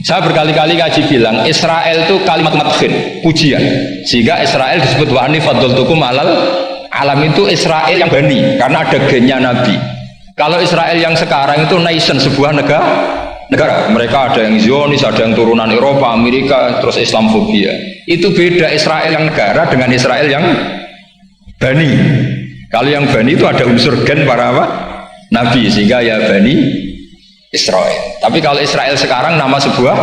Saya berkali-kali ngaji bilang Israel itu kalimat madhin, pujian. Sehingga Israel disebut wa anni faddaltukum alal alam, itu Israel yang bani karena ada gennya Nabi. Kalau Israel yang sekarang itu nation, sebuah negara. Mereka ada yang Zionis, ada yang turunan Eropa, Amerika, terus Islamofobia. Itu beda Israel yang negara dengan Israel yang bani. Kalau yang bani itu ada unsur gen para apa? Nabi, sehingga ya bani Israel. Tapi kalau Israel sekarang nama sebuah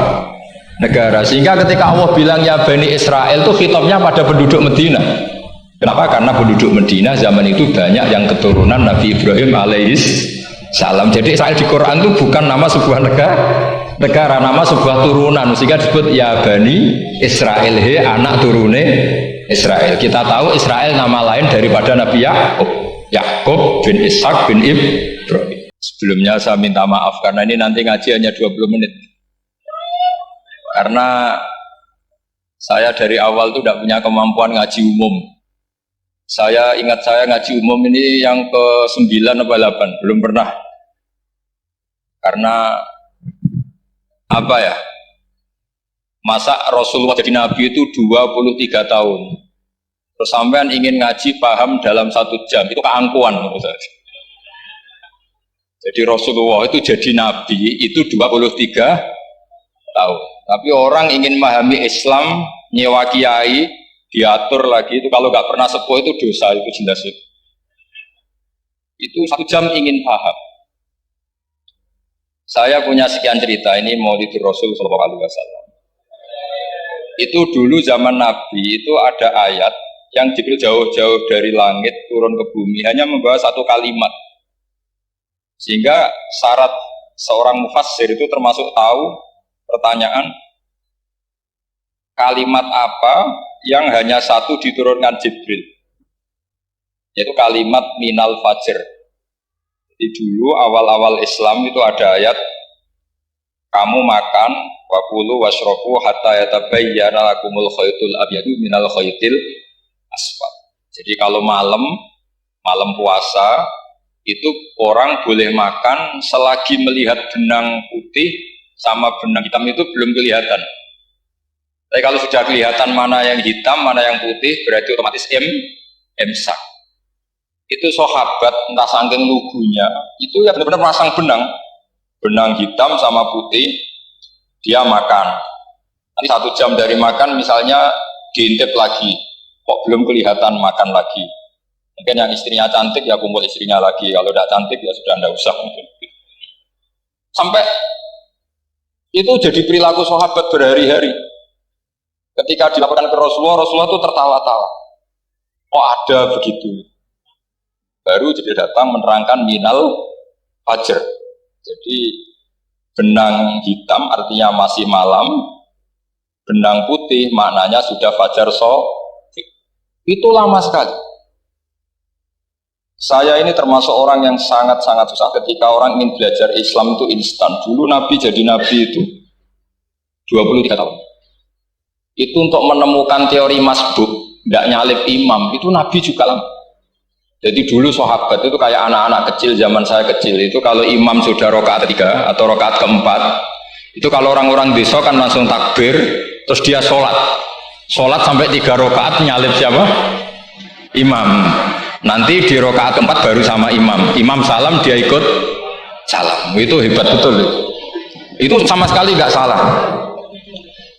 negara, sehingga ketika Allah bilang ya Bani Israel itu khitabnya pada penduduk Medina. Kenapa? Karena penduduk Medina zaman itu banyak yang keturunan Nabi Ibrahim alaihis salam. Jadi Israel di Quran itu bukan nama sebuah negara, nama sebuah turunan, sehingga disebut ya Bani Israel, he anak turune Israel. Kita tahu Israel nama lain daripada Nabi Yakub bin Ishak bin Ibrahim. Sebelumnya saya minta maaf karena ini nanti ngaji hanya 20 menit. Karena saya dari awal itu tidak punya kemampuan ngaji umum. Saya ingat saya ngaji umum ini yang ke-9 atau 8, belum pernah. Karena apa ya? Masa Rasulullah jadi Nabi itu 23 tahun. Terus sampean ingin ngaji paham dalam 1 jam, itu keangkuhan menurut saya. Jadi Rasulullah itu jadi Nabi itu 23 tahun. Tapi orang ingin memahami Islam, nyewa kiai, diatur lagi, itu kalau nggak pernah sepuh itu dosa, itu jelas. Itu 1 jam ingin paham. Saya punya sekian cerita, ini Maulidur Rasul Sallallahu Alaihi Wasallam. Itu dulu zaman Nabi itu ada ayat yang Jibril jauh-jauh dari langit turun ke bumi, hanya membawa 1 kalimat. Sehingga syarat seorang mufassir itu termasuk tahu pertanyaan kalimat apa yang hanya 1 diturunkan Jibril, yaitu kalimat minal fajr. Jadi dulu awal-awal Islam itu ada ayat kamu makan wakulu washrobu hatta yatabayyana lakumul khaytul abyadu minal khaytil aswad. Jadi kalau malam puasa itu orang boleh makan selagi melihat benang putih sama benang hitam itu belum kelihatan. Tapi kalau sudah kelihatan mana yang hitam, mana yang putih, berarti otomatis imsak. Itu sahabat entah saking lugunya, itu ya benar-benar pasang benang hitam sama putih, dia makan. Nanti 1 jam dari makan misalnya diintip lagi, kok belum kelihatan, makan lagi. Mungkin yang istrinya cantik ya kumpul istrinya lagi, kalau tidak cantik ya sudah tidak usah mungkin. Sampai itu jadi perilaku sahabat berhari-hari. Ketika dilaporkan ke Rasulullah, Rasulullah itu tertawa-tawa. Oh ada begitu. Baru jadi datang menerangkan minal fajr. Jadi benang hitam artinya masih malam, benang putih maknanya sudah fajar shadiq. Itu lama sekali. Saya ini termasuk orang yang sangat-sangat susah ketika orang ingin belajar Islam itu instan. Dulu Nabi jadi Nabi itu 23 tahun. Itu untuk menemukan teori masbuk, tidak nyalip imam, itu Nabi juga lama. Jadi dulu sahabat itu kayak anak-anak kecil zaman saya kecil, itu kalau imam sudah rakaat 3 atau rakaat keempat, itu kalau orang-orang desa kan langsung takbir, terus dia sholat sampai 3 rakaat nyalip siapa? Imam. Nanti di rakaat keempat baru sama imam salam dia ikut salam. Itu hebat betul itu sama sekali nggak salah.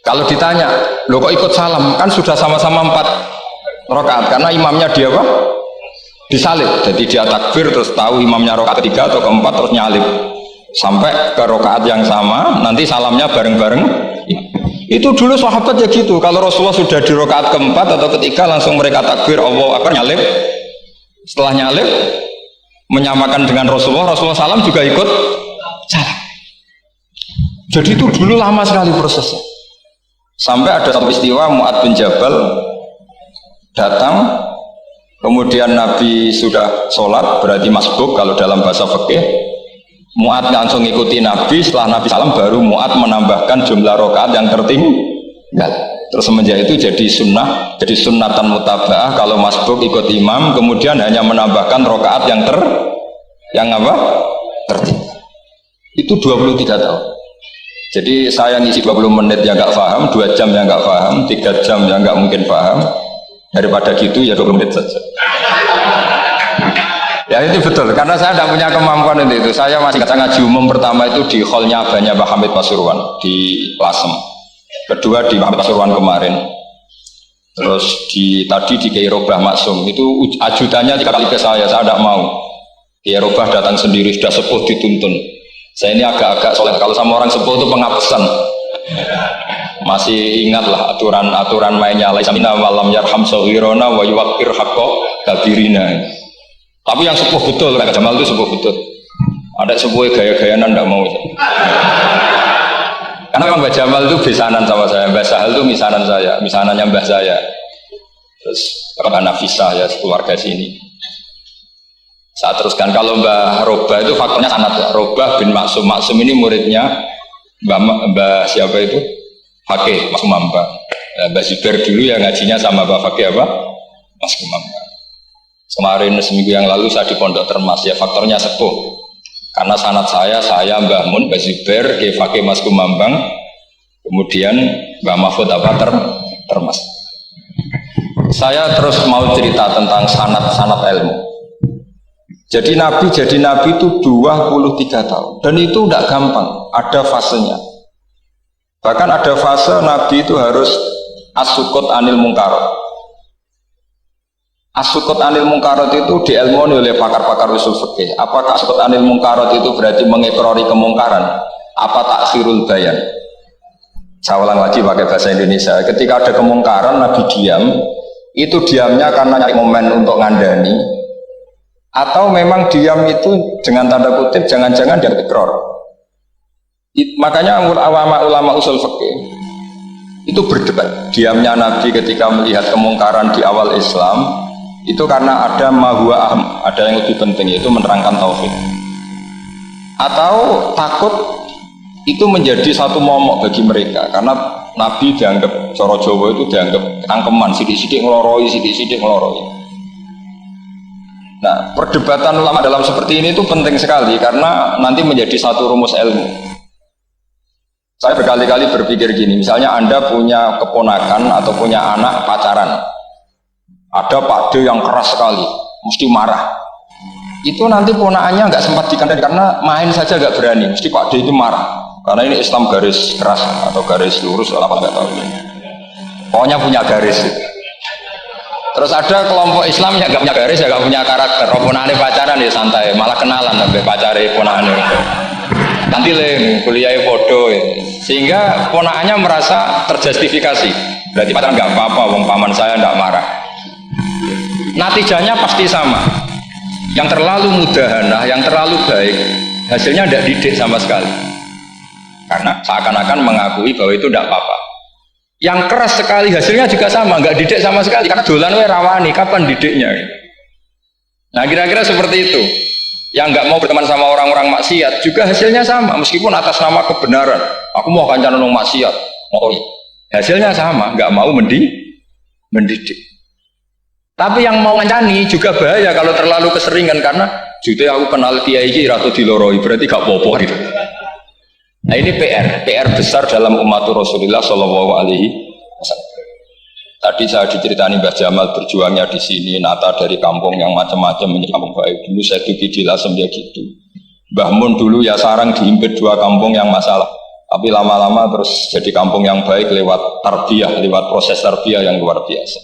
Kalau ditanya lo kok ikut salam, kan sudah sama-sama 4 rakaat karena imamnya dia apa? Disalib. Jadi dia takbir terus tahu imamnya rakaat 3 atau keempat terus nyalip sampai ke rakaat yang sama, nanti salamnya bareng-bareng. Itu dulu sahabat ya gitu. Kalau Rasulullah sudah di rakaat keempat atau ketiga langsung mereka takbir Allahu Akbar nyalip. Setelah nyalip menyamakan dengan Rasulullah salam juga ikut salam. Jadi itu dulu lama sekali prosesnya. Sampai ada satu istiwa Mu'ad bin Jabal datang, kemudian Nabi sudah sholat, berarti masbuk kalau dalam bahasa fikih. Mu'ad langsung ikuti Nabi, setelah Nabi salam baru Mu'ad menambahkan jumlah rakaat yang tertinggal. Terus semenjak itu jadi sunnah, jadi sunnatan mutaba'ah kalau masbuk ikut imam, kemudian hanya menambahkan rakaat yang tertinggal. Itu 23 tahun. Jadi saya ngisi 20 menit yang nggak paham, 2 jam yang nggak paham, 3 jam yang nggak mungkin paham. Daripada gitu ya 20 menit saja. Ya itu betul, karena saya tidak punya kemampuan itu. Saya masih ngaji umum pertama itu di hallnya banyak Pak Hamid Pasuruan di Lasem. Kedua di Pak Hamid Pasuruan kemarin. Terus tadi di Kiai Robah Maksum itu ajudannya 3 kali ke saya tidak mau. Kiai Robah datang sendiri sudah sepuh dituntun. Saya ini agak-agak soleh, kalau sama orang sepuh itu pengapesan. Masih ingatlah aturan mainnya. Laisa minna walam yarham saghirana wa yuwaqqir haqqa kabirina. Tapi yang sepuh betul, Kak Jamal itu sepuh betul. Ada sepuh gaya-gayanan tidak mau. Karena memang Mbak Jamal itu besanan sama saya, Mbak Sahal itu misanan saya, misanannya Mbah saya. Terus Mbak Nafisah ya keluarga sini. Saya teruskan, kalau Mbah Robah itu faktornya sanad ya. Robah bin Maksum, Maksum ini muridnya Mbah siapa itu? Fakih, Mas Kumambang. Mbah Zubair dulu yang ngajinya sama Mbah Fakih apa? Mas Kumambang. Kemarin seminggu yang lalu saya di Pondok Termas ya, faktornya sepuh. Karena sanad saya Mbah Mun, Mbah Zubair, Fakih Mas Kumambang, kemudian Mbah Mahfud apa Termas. Saya terus mau cerita tentang sanad ilmu. Jadi Nabi itu 23 tahun dan itu tidak gampang, ada fasenya. Bahkan ada fase Nabi itu harus as-sukut anil mungkarat. As-sukut anil mungkarat itu diilmoni oleh pakar-pakar usul fikih. Apakah as-sukut anil mungkarat itu berarti mengikrari kemungkaran? Apa takhirul bayan? Saya ulang lagi pakai bahasa Indonesia. Ketika ada kemungkaran, Nabi diam. Itu diamnya karena nyari momen untuk ngandani, atau memang diam itu dengan tanda kutip jangan-jangan dia ikrar. Makanya ulama usul fikih itu berdebat. Diamnya Nabi ketika melihat kemungkaran di awal Islam itu karena ada mahwa aham, ada yang lebih penting, yaitu menerangkan tauhid, atau takut itu menjadi satu momok bagi mereka karena Nabi dianggap coro Jawa itu dianggap tangkeman, sidik-sidik ngeloroi, sidik-sidik ngeloroi. Nah, perdebatan ulama dalam seperti ini itu penting sekali karena nanti menjadi satu rumus ilmu. Saya berkali-kali berpikir gini, misalnya Anda punya keponakan atau punya anak pacaran, ada pakde yang keras sekali, mesti marah. Itu nanti ponakannya nggak sempat dikandani karena main saja nggak berani, mesti pakde itu marah. Karena ini Islam garis keras atau garis lurus atau apa nggak tahu. Pokoknya punya garis. Terus ada kelompok Islam yang nggak punya garis, ya nggak punya karakter. Ponakane pacaran ya santai, malah kenalan sampai pacare ponakane. Nanti kuliah foto, ya. Sehingga ponakannya merasa terjustifikasi. Berarti pacaran nggak apa-apa, wong paman saya nggak marah. Natijahnya pasti sama. Yang terlalu mudahanah, yang terlalu baik, hasilnya tidak didik sama sekali. Karena seakan-akan mengakui bahwa itu tidak apa-apa. Yang keras sekali hasilnya juga sama, nggak didik sama sekali. Karena dolan we rawani, kapan didiknya? Nah kira-kira seperti itu. Yang nggak mau berteman sama orang-orang maksiat juga hasilnya sama, meskipun atas nama kebenaran. Aku mau kancanan orang maksiat, mau hasilnya sama, nggak mau mendidik. Tapi yang mau ngancani juga bahaya kalau terlalu keseringan karena jute aku kenal kiai iki ratu diloroi, berarti gak popo gitu. Nah ini PR besar dalam umat Rasulullah Shallallahu Alaihi Wasallam. Tadi saya diceritani Mbah Jamal berjuangnya di sini, nata dari kampung yang macam-macam menjadi kampung baik. Dulu saya duki di Lasem ya gitu. Mbah Mun dulu ya sarang diimpit 2 kampung yang masalah. Tapi lama-lama terus jadi kampung yang baik lewat tarbiyah, lewat proses tarbiyah yang luar biasa.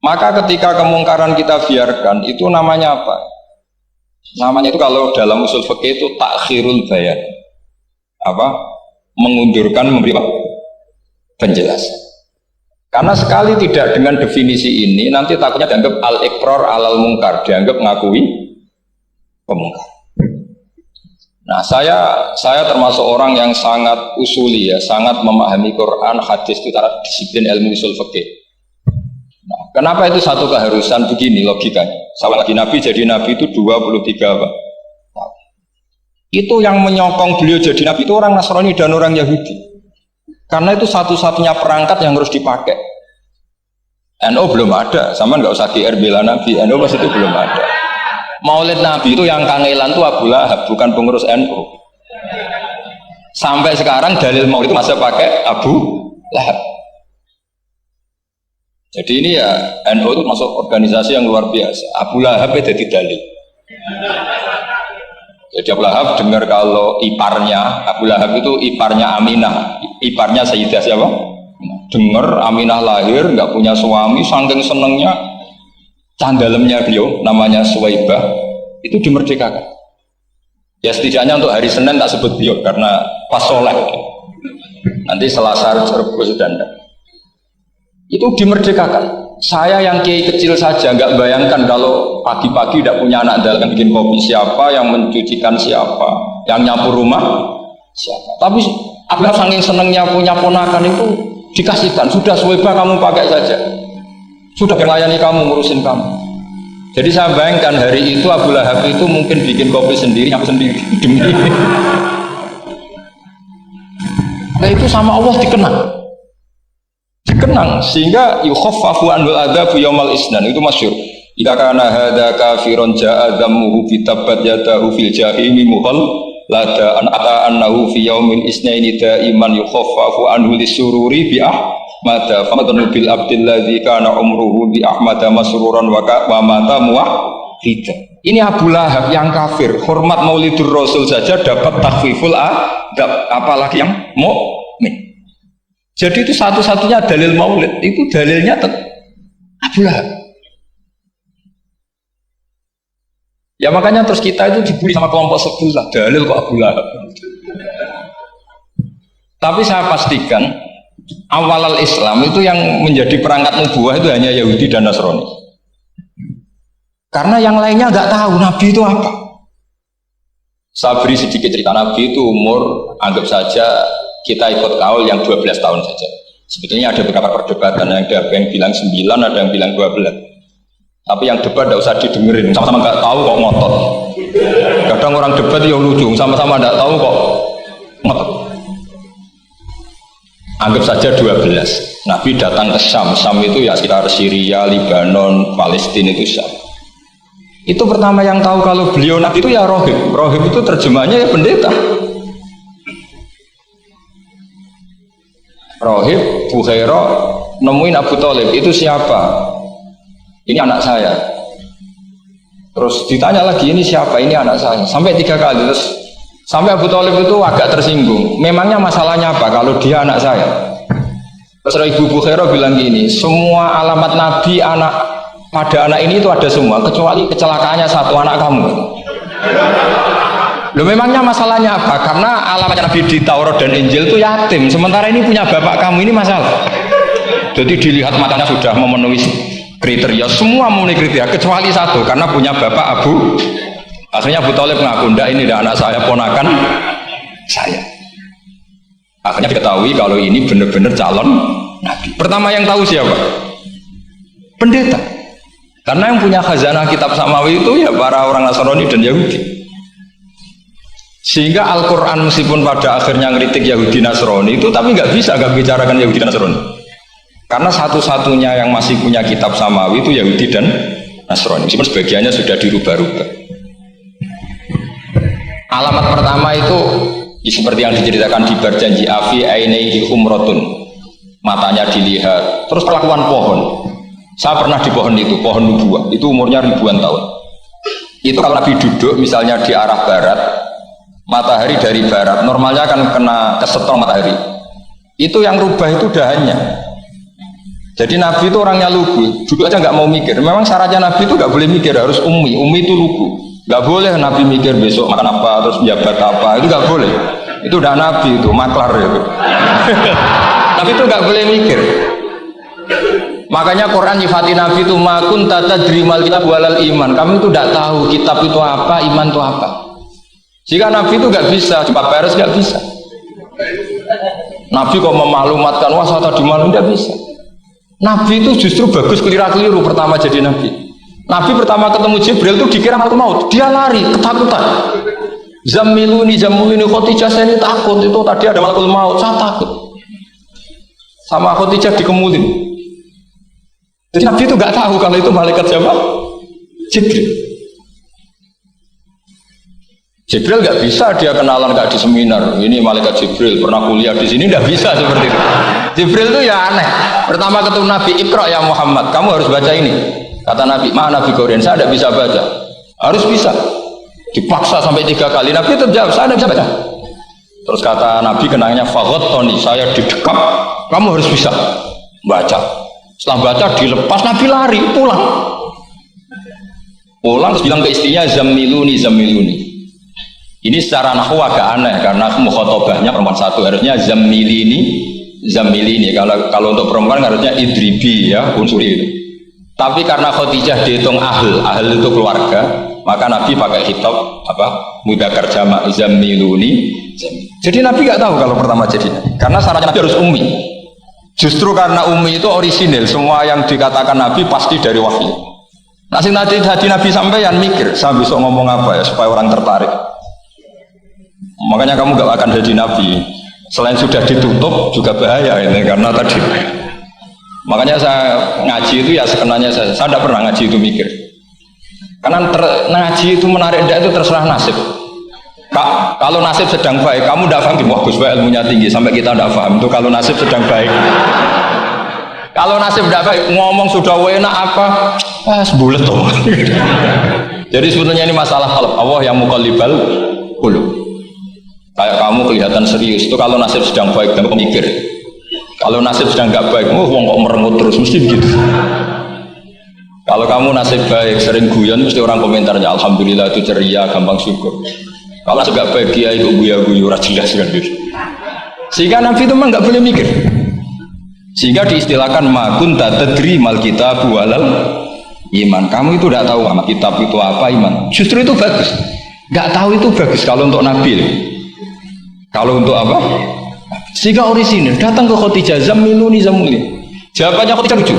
Maka ketika kemungkaran kita biarkan, itu namanya apa? Namanya itu kalau dalam usul fikih itu takhirul bayan. Apa? Mengundurkan memberi penjelasan. Karena sekali tidak dengan definisi ini, nanti takutnya dianggap al-iqrar alal mungkar, dianggap mengakui pemungkar. Nah, saya termasuk orang yang sangat usuli ya, sangat memahami Quran, hadis itu cara disiplin ilmu usul fikih. Nah, kenapa itu satu keharusan begini logikanya? Sama lagi Nabi jadi Nabi itu 23 apa? Itu yang menyokong beliau jadi Nabi itu orang Nasrani dan orang Yahudi. Karena itu satu-satunya perangkat yang harus dipakai. NU belum ada, sama nggak usah GR bela Nabi. NU pas itu belum ada. Maulid Nabi itu yang kangelan itu Abu Lahab, bukan pengurus NU. Sampai sekarang dalil maulid masih pakai Abu Lahab. Jadi ini ya NU itu masuk organisasi yang luar biasa. Abu Lahab itu jadi dalil. Jadi Abu Lahab dengar kalau iparnya Abu Lahab itu iparnya Aminah, iparnya Sayyidah siapa? Dengar Aminah lahir nggak punya suami, saking senengnya candalemnya beliau namanya Suwaibah itu dimerdekakan. Ya setidaknya untuk hari Senin tak sebut beliau karena pas soleh. Nanti Selasa Rebus dan itu dimerdekakan. Saya yang kiai kecil saja nggak bayangkan kalau pagi-pagi tidak punya anak dalam bikin kopi siapa, yang mencucikan siapa, yang nyapu rumah siapa. Tapi aku saking senengnya punya ponakan itu dikasihkan. Sudah Suwaibah kamu pakai saja. Sudah melayani kamu, ngurusin kamu. Jadi saya bayangkan hari itu Abu Lahab itu mungkin bikin kopi sendiri, nyapu sendiri. Nah itu sama Allah dikenang sehingga yukhaffafu anhul adzabu yaumal isnan itu masyhur. Jika kana hadza kafirun ja'a dhammuhu bi tabbat yadahu fil jahimi muhal lada an ata annahu fi yaumil isnaini daiman yukhaffafu anhu lisururi bi ahmada famadnu bil abdil ladzi kana umruhu bi ahmada masruran wa mata muwahhida. Ini Abu Lahab yang kafir, hormat Maulidur Rasul saja dapat takhfiful adab, apalagi yang mukmin. Jadi itu satu-satunya dalil maulid, itu dalilnya Abu Lahab. Ya makanya terus kita itu dibully sama kelompok sebelah, dalil kok Abu Lahab. Tapi saya pastikan awal Islam itu yang menjadi perangkat nubuwah itu hanya Yahudi dan Nasrani. Karena yang lainnya nggak tahu Nabi itu apa. Saya beri sedikit cerita. Nabi itu umur, anggap saja kita ikut kaul yang 12 tahun saja. Sebetulnya ada beberapa perdebatan, ada yang bilang 9, ada yang bilang 12. Tapi yang debat tidak usah didengerin, sama-sama nggak tahu kok ngotot. Kadang orang debat yang lucu, sama-sama nggak tahu kok ngotot. Anggap saja 12. Nabi datang ke Syam. Syam itu ya sekitar Syria, Libanon, Palestina itu Syam. Itu pertama yang tahu kalau beliau Nabi itu ya rohib. Rohib itu terjemahnya ya pendeta. Rohib, Bukhairah nemuin Abu Thalib, itu siapa? Ini anak saya. Terus ditanya lagi, ini siapa? Ini anak saya. Sampai 3 kali. Terus sampai Abu Thalib itu agak tersinggung. Memangnya masalahnya apa kalau dia anak saya? Terus Ibu Bukhairah bilang gini, semua alamat Nabi pada anak ini itu ada semua, kecuali kecelakaannya satu, anak kamu. Loh memangnya masalahnya apa? Karena alamat Nabi di Taurat dan Injil itu yatim, sementara ini punya bapak kamu, ini masalah. Jadi dilihat matanya sudah memenuhi kriteria, semua memenuhi kriteria kecuali satu, karena punya bapak Abu. Akhirnya Abu Thalib ngaku, ndak ini ndak anak saya, ponakan saya. Akhirnya diketahui kalau ini benar-benar calon Nabi. Pertama yang tahu siapa? Pendeta. Karena yang punya khazanah kitab samawi itu ya para orang Nasrani dan Yahudi. Sehingga Al-Quran meskipun pada akhirnya ngeritik Yahudi Nasrani itu, tapi nggak bisa nggak bicarakan Yahudi Nasrani. Karena satu-satunya yang masih punya kitab samawi itu Yahudi dan Nasrani. Meskipun sebagiannya sudah dirubah-rubah. Alamat pertama itu seperti yang diceritakan di berjanji afi ainaihi umrotun, matanya dilihat. Terus perlakuan pohon. Saya pernah di pohon itu, pohon nubuah. Itu umurnya ribuan tahun. Itu kalau Nabi duduk misalnya di arah barat, matahari dari barat, normalnya akan kena kesetrum matahari. Itu yang rubah itu dahannya. Jadi Nabi itu orangnya lugu, duduk aja nggak mau mikir. Memang syaratnya Nabi itu nggak boleh mikir, harus ummi. Ummi itu lugu. Nggak boleh Nabi mikir besok makan apa, terus jabat apa, itu nggak boleh. Itu udah Nabi itu, maklar itu. Nabi itu nggak boleh mikir. Makanya Quran nyifati Nabi itu makun tata drimal kitab walal iman. Kami itu tidak tahu kitab itu apa, iman itu apa. Jika Nabi itu nggak bisa, cepat beres nggak bisa. Nabi kok memaklumatkan wah saya tadi malu, nggak bisa. Nabi itu justru bagus keliru pertama jadi Nabi. Nabi pertama ketemu Jibril itu dikira malaikat maut, dia lari ketakutan. Zamiluni Khadijah, saya ini takut, itu tadi ada malaikat maut, saya takut. Sama Khadijah dikemulin. Jadi Nabi itu nggak tahu kalau itu malaikat siapa? Jibril. Jibril nggak bisa dia kenalan kayak di seminar. Ini malaikat Jibril pernah kuliah di sini, nggak bisa seperti itu. Jibril itu ya aneh. Pertama ketemu Nabi, Iqra ya Muhammad, kamu harus baca ini. Kata Nabi, mana Nabi Korean, saya tidak bisa baca. Harus bisa. Dipaksa sampai 3 kali, Nabi tetap jawab, saya tidak bisa baca. Terus kata Nabi kenangnya, Tony, saya didekap, kamu harus bisa baca. Setelah baca dilepas, Nabi lari pulang. Pulang terus bilang ke istrinya, Zamiluni. Ini secara nahwu agak aneh karena mukhotobahnya perempuan satu, harusnya Zamilini. Kalau untuk perempuan harusnya idribi ya, unsuri itu. Tapi karena Khadijah dihitung ahl itu keluarga, maka Nabi pakai khitab mudzakkar jamak Zamiluni. Jadi Nabi nggak tahu kalau pertama jadi Nabi, karena syaratnya Nabi harus ummi. Justru karena ummi itu orisinil, semua yang dikatakan Nabi pasti dari wahyu. Nah, sing tadi Nabi sampeyan mikir, saya bisa ngomong apa ya supaya orang tertarik. Makanya kamu gak akan jadi Nabi. Selain sudah ditutup juga bahaya ini karena tadi. Makanya saya ngaji itu ya sekenanya saya tidak pernah ngaji itu mikir. Karena ngaji itu menarik itu terserah nasib. Kalau nasib sedang baik, kamu tidak paham, wah Gus Baik ilmunya tinggi sampai kita tidak paham. Itu kalau nasib sedang baik. Kalau nasib tidak baik, ngomong sudah enak apa? Sebulet tuh. Jadi sebetulnya ini masalah Allah yang muqallibal qulub. Kayak kamu kelihatan serius itu kalau nasib sedang baik dan pemikir. Kalau nasib sedang nggak baik, wong kok merengut terus mesti begitu. Kalau kamu nasib baik, sering guyon mesti orang komentarnya alhamdulillah itu ceria, gampang syukur. Kalau nasib nggak baik dia itu guyu-guyu jelas kan gitu. Sehingga Nabi itu memang nggak boleh mikir. Sehingga diistilahkan makun tadri mal kitab walal iman. Kamu itu tidak tahu sama kitab itu apa iman. Justru itu bagus. Nggak tahu itu bagus kalau untuk Nabi. Kalau untuk apa? Sehingga orisinil datang ke Khadijah, Zamiluni. Jawabannya Khadijah lucu.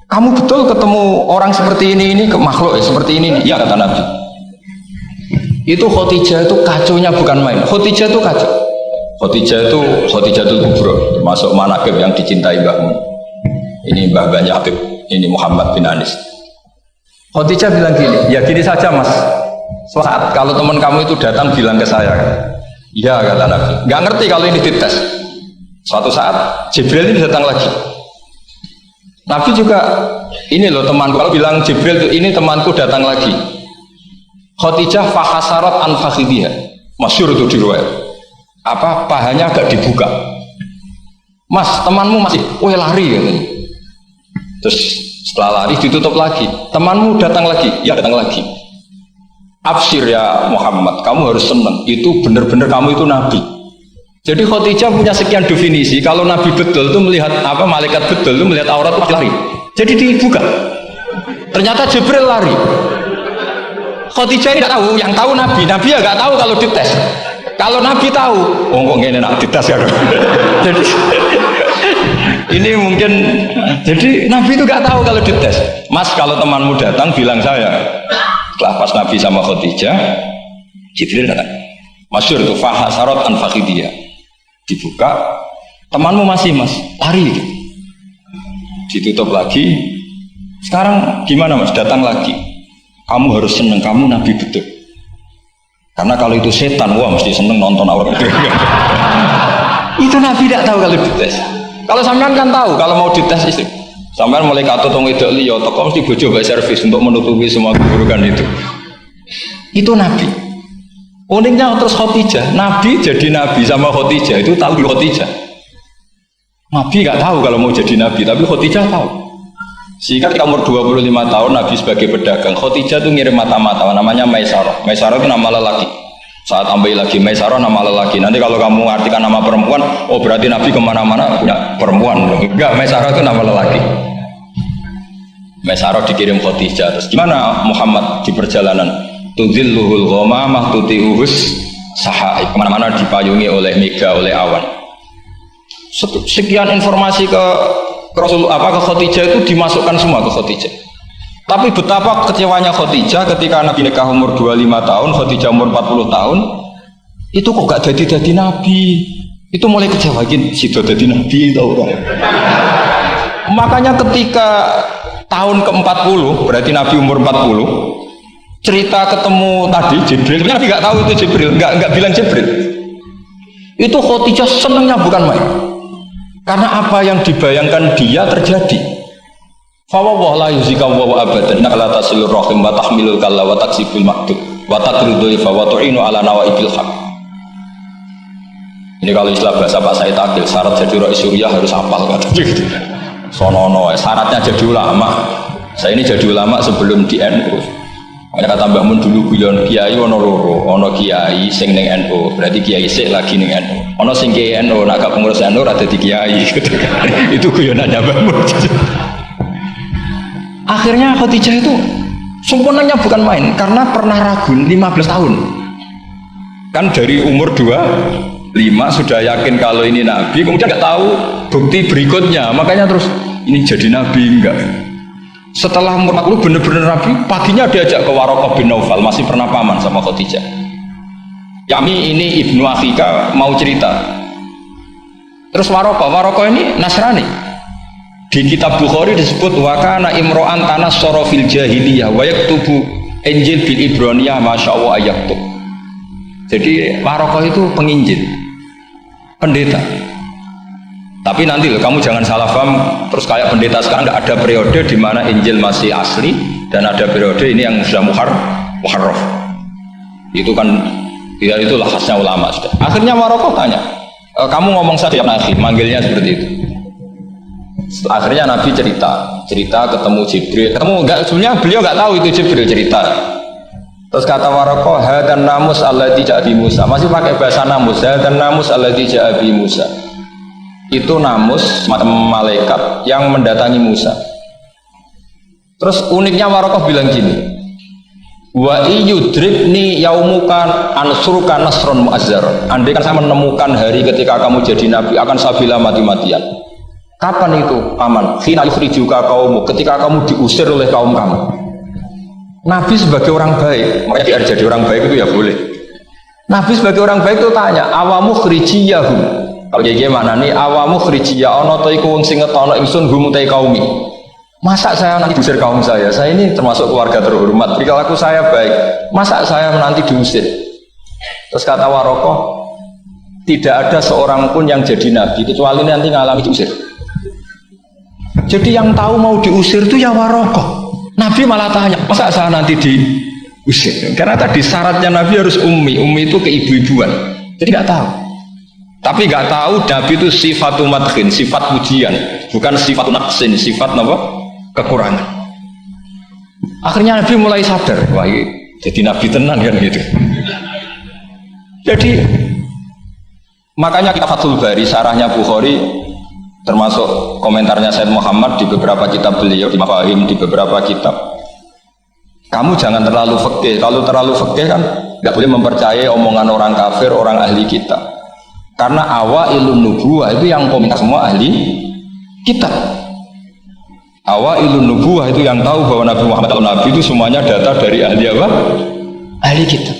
Kamu betul ketemu orang seperti ini ke makhluk seperti ini? Ya kata Nabi. Itu Khadijah itu kacaunya bukan main. Khadijah itu kacau. Khadijah itu kubro, termasuk manaqib yang dicintai mbahmu. Ini Mbah Banyak Habib, ini Muhammad bin Anis. Khadijah bilang gini, ya gini saja mas. Saat kalau teman kamu itu datang bilang ke saya, iya kata Nabi. Nggak ngerti kalau ini dites. Suatu saat Jibril ini datang lagi. Nabi juga ini loh temanku. Kalau bilang Jibril itu ini temanku datang lagi. Khadijah fahasarat an fakhidhiha. Masyhur itu di riwayat. Pahanya agak dibuka. Mas, temanmu masih, lari katanya. Terus setelah lari ditutup lagi. Temanmu datang lagi, ya datang lagi. Absyir ya Muhammad, kamu harus senang. Itu benar-benar kamu itu Nabi. Jadi Khadijah punya sekian definisi. Kalau Nabi betul itu melihat malaikat betul itu melihat aurat pasti lari. Jadi dibuka. Ternyata Jibril lari. Khadijah ini tidak tahu, yang tahu Nabi. Nabi ya nggak tahu kalau dites. Kalau Nabi tahu, kok ngene nak dites ya. Jadi ini mungkin, jadi Nabi itu nggak tahu kalau dites. Mas, kalau temanmu datang bilang saya. Setelah pas Nabi sama Khadijah, Jibril datang. Masyhur itu fahasarat an fakhidhiha. Dibuka, temanmu masih mas, lari. Ditutup lagi. Sekarang gimana mas? Datang lagi. Kamu harus senang, kamu Nabi betul. Karena kalau itu setan, wah mesti seneng nonton aurat. Itu Nabi tidak tahu kalau dites. Kalau sampean kan tahu kalau mau dites itu. Sampai mulai kata tong wedok liya teko mesti bojo bae servis untuk menutupi semua keburukan itu. Itu Nabi. Uniknya terus Khadijah, Nabi jadi Nabi sama Khadijah itu tahu Khadijah. Nabi nggak tahu kalau mau jadi Nabi, tapi Khadijah tahu. Sehingga ketika umur 25 tahun Nabi sebagai pedagang, Khadijah itu ngirim mata-mata namanya Maisarah. Maisarah itu nama lelaki. Saat tambahin lagi Maisarah nama lelaki. Nanti kalau kamu artikan nama perempuan, oh berarti Nabi kemana-mana punya perempuan. Enggak, Maisarah itu nama lelaki. Maisarah dikirim Khadijah. Terus gimana Muhammad di perjalanan? Tudzilluhul ghamamah tuti'uhus sahaib. Kemana-mana dipayungi oleh mega, oleh awan. Sekian informasi ke Rasul ke Khadijah itu dimasukkan semua ke Khadijah. Tapi betapa kecewanya Khadijah ketika Nabi nikah umur 25 tahun, Khadijah umur 40 tahun, itu kok gak jadi Nabi. Itu mulai kecewa gini, sido jadi Nabi tahu orang. Makanya ketika tahun ke-40, berarti Nabi umur 40, cerita ketemu tadi Jibril, Nabi nggak tahu itu Jibril, nggak bilang Jibril. Itu Khadijah senangnya bukan main, karena apa yang dibayangkan dia terjadi. Fawwah la yuzika wa abadan la tasilur rahim wa tahmilul kalla wa taksibul maktub wa taqridu fa wa tu'inu ala nawaibil haq. Ini kalau istilah bahasa Pak Said Akil, syarat jadi Rais Suriah harus hafal kata gitu. Sonono syaratnya jadi ulama. Saya ini jadi ulama sebelum di NU. Makanya kata Mbak Mun dulu guyon kiai ono loro, ono kiai sing ning NU, berarti kiai sik lagi ning NU. Ono sing kiai NU nak gak pengurus NU ora dadi kiai gitu. Itu guyonannya Mbak Mun. Akhirnya Khadijah itu sempurnanya bukan main karena pernah ragu 15 tahun. Kan dari umur 25 sudah yakin kalau ini nabi, kemudian nggak tahu bukti berikutnya, makanya terus ini jadi nabi enggak. Setelah umur 40 benar-benar nabi, paginya diajak ke Waraqah bin Naufal, masih pernah paman sama Khadijah. Kami ini ibnu Akhika mau cerita. Terus Waraqah ini Nasrani. Di kitab Bukhari disebut wakana imro'an tanas sorofil jahiliyah wa yaktubu Injil bil Ibroniyah masyaallah ayaktub. Jadi Waraqah itu penginjil, pendeta. Tapi nanti loh, kamu jangan salah paham terus kayak pendeta sekarang, nggak ada periode di mana Injil masih asli dan ada periode ini yang sudah muharraf. Itu kan ya itulah khasnya ulama sudah. Akhirnya Waraqah tanya, kamu ngomong saja Nabi, manggilnya seperti itu. Akhirnya Nabi cerita ketemu Jibril. Sebenarnya beliau nggak tahu itu Jibril cerita. Terus kata Waraqah, hadan namus alladzi ja'a bi Musa. Masih pakai bahasa namus, hadan namus alladzi ja'a bi Musa. Itu namus malaikat yang mendatangi Musa. Terus uniknya Waraqah bilang gini, wa iyudribni yaumuka ansurka nasron mu'azzar. Andai kan saya menemukan hari ketika kamu jadi nabi, akan saya bila mati-matian. Kapan itu paman? Hina yukhrijuka kaumu, ketika kamu diusir oleh kaum kamu. Nabi sebagai orang baik, makanya dia jadi orang baik itu ya boleh. Nabi sebagai orang baik itu tanya, awamu khrijiyahum. Kalau kayak gimana nih, awamu khrijiyah ono to iku wong sing ngetono ingsun hum te kaumi. Masa saya nanti diusir kaum saya? Saya ini termasuk keluarga terhormat. Perilaku saya baik. Masa saya nanti diusir? Terus kata Waraqah, tidak ada seorang pun yang jadi nabi kecuali nanti ngalami diusir. Jadi yang tahu mau diusir itu ya Waraqah. Nabi malah tanya, masa saya nanti diusir? Karena tadi syaratnya Nabi harus ummi itu keibu-ibuan. Jadi nggak tahu. Tapi nggak tahu Nabi itu sifatu madkhin, sifat pujian, bukan sifat naqsin, sifat apa? Kekurangan. Akhirnya Nabi mulai sadar, wah jadi Nabi tenan kan gitu. Jadi makanya kita Fathul Bari, syarahnya Bukhari, termasuk komentarnya Said Muhammad di beberapa kitab beliau, di Mafahim, di beberapa kitab. Kamu jangan terlalu fikih. Kalau terlalu fikih kan nggak boleh mempercayai omongan orang kafir, orang ahli kitab. Karena awailun nubuwah itu yang komentar semua ahli kitab. Awailun nubuwah itu yang tahu bahwa Nabi Muhammad Nabi itu semuanya data dari ahli apa? Ahli kitab.